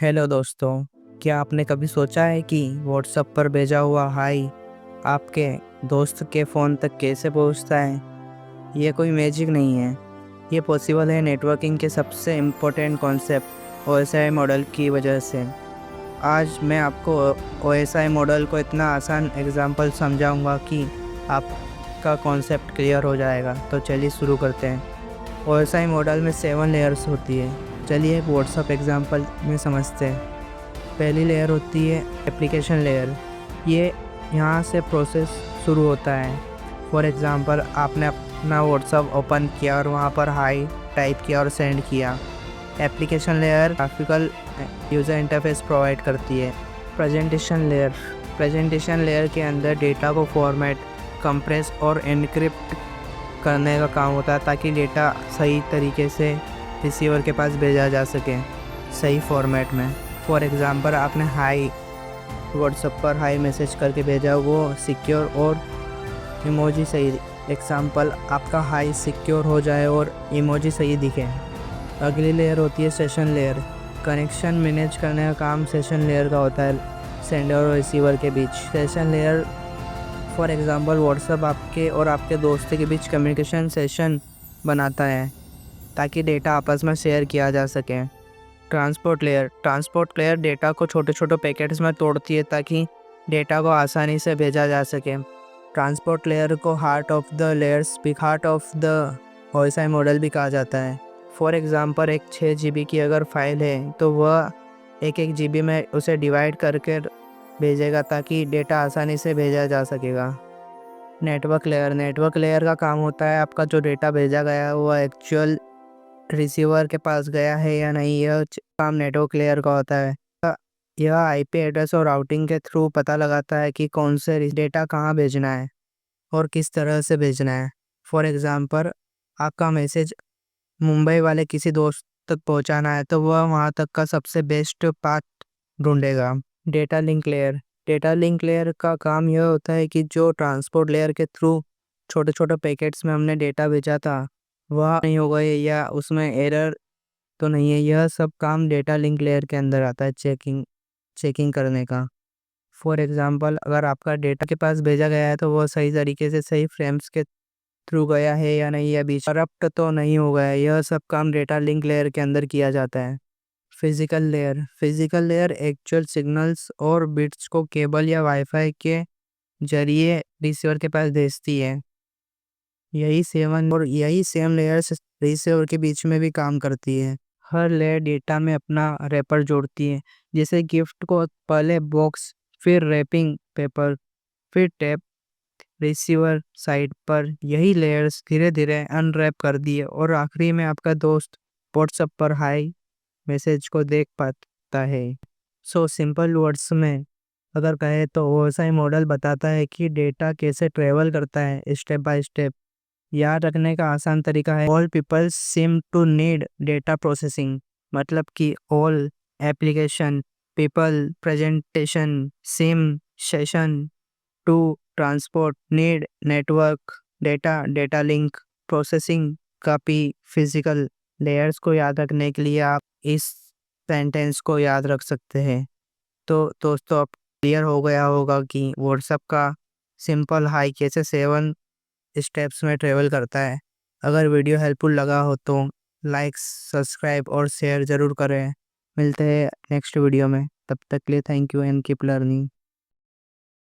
Hello दोस्तों, क्या आपने कभी सोचा है कि व्हाट्सएप पर भेजा हुआ हाय आपके दोस्त के फ़ोन तक कैसे पहुंचता है? ये कोई मैजिक नहीं है। ये पॉसिबल है नेटवर्किंग के सबसे इम्पोर्टेंट कॉन्सेप्ट ओएसआई मॉडल की वजह से। आज मैं आपको ओएसआई मॉडल को इतना आसान एग्जांपल समझाऊंगा कि आपका कॉन्सेप्ट क्लियर हो जाएगा। तो चलिए शुरू करते हैं। ओएसआई मॉडल में 7 लेयर्स होती है। चलिए एक व्हाट्सएप एग्जांपल में समझते हैं। पहली लेयर होती है एप्लीकेशन लेयर। ये यहाँ से प्रोसेस शुरू होता है। फॉर एग्ज़ाम्पल, आपने अपना व्हाट्सएप ओपन किया और वहाँ पर हाई टाइप किया और सेंड किया। Application layer graphical user interface provide करती है। प्रेजेंटेशन लेयर के अंदर डेटा को फॉर्मेट, कंप्रेस और एनक्रिप्ट करने का काम होता है ताकि डेटा सही तरीके से रिसीवर के पास भेजा जा सके, सही फॉर्मेट में। फॉर एग्ज़ाम्पल, आपने हाई व्हाट्सएप पर हाई मैसेज करके भेजा, वो सिक्योर और इमोजी सही। एग्जाम्पल, आपका हाई सिक्योर हो जाए और इमोजी सही दिखे। अगली लेयर होती है सेशन लेयर। कनेक्शन मैनेज करने का काम सेशन लेयर का होता है, सेंडर और रिसीवर के बीच। Session layer for example, WhatsApp आपके और आपके दोस्त के बीच कम्युनिकेशन सेशन बनाता है ताकि डेटा आपस में शेयर किया जा सके। ट्रांसपोर्ट लेयर डेटा को छोटे छोटे पैकेट्स में तोड़ती है ताकि डेटा को आसानी से भेजा जा सके। ट्रांसपोर्ट लेयर को heart of the OSI model भी कहा जाता है। फॉर एग्ज़ाम्पल, एक 6 GB की अगर फाइल है तो वह एक GB में उसे डिवाइड करके भेजेगा ताकि डेटा आसानी से भेजा जा सकेगा। नेटवर्क लेयर का काम होता है आपका जो डेटा भेजा गया है वह एक्चुअल रिसीवर के पास गया है या नहीं। यह काम नेटवर्क लेयर का होता है। यह आईपी एड्रेस और राउटिंग के थ्रू पता लगाता है कि कौन से डेटा कहाँ भेजना है और किस तरह से भेजना है। फॉर एग्ज़ाम्पल, आपका मैसेज मुंबई वाले किसी दोस्त तक पहुंचाना है तो वह वहां तक का सबसे बेस्ट पाथ ढूंढेगा। डेटा लिंक लेयर का काम यह होता है कि जो ट्रांसपोर्ट लेयर के थ्रू छोटे छोटे पैकेट्स में हमने डेटा भेजा था वह नहीं होगा या उसमें एरर तो नहीं है। यह सब काम डेटा लिंक लेयर के अंदर आता है, चेकिंग करने का। फॉर एग्ज़ाम्पल, अगर आपका डेटा के पास भेजा गया है तो वह सही तरीके से सही फ्रेम्स के थ्रू गया है या नहीं, या बीच करप्ट तो नहीं हो गया है। यह सब काम डेटा लिंक लेयर के अंदर किया जाता है। फिजिकल लेयर एक्चुअल सिग्नल्स और बिट्स को केबल या वाईफाई के जरिए रिसीवर के पास भेजती है। यही सेम लेयर्स रिसीवर के बीच में भी काम करती है। हर लेयर डेटा में अपना रैपर जोड़ती है। जैसे गिफ्ट को पहले बॉक्स, फिर रैपिंग पेपर, फिर टैप रिसीवर साइड पर यही लेयर्स धीरे धीरे अनरैप कर दिए और आखिरी में आपका दोस्त व्हाट्सएप पर हाई मैसेज को देख पाता है। सो सिंपल वर्ड्स में अगर कहे तो ओएसआई मॉडल बताता है कि डेटा कैसे ट्रेवल करता है स्टेप बाय स्टेप। याद रखने का आसान तरीका है, all people seem to need data processing. मतलब कि all application, people, presentation, sim, session, to transport, need network, data link, processing, copy, physical. Layers को याद रखने के लिए आप इस सेंटेंस को याद रख सकते हैं। तो दोस्तों, अब क्लियर हो गया होगा कि व्हाट्सएप का सिंपल हाई कैसे 7 स्टेप्स में ट्रेवल करता है। अगर वीडियो हेल्पफुल लगा हो तो लाइक, सब्सक्राइब और शेयर ज़रूर करें। मिलते हैं नेक्स्ट वीडियो में। तब तक के लिए thank you and keep learning.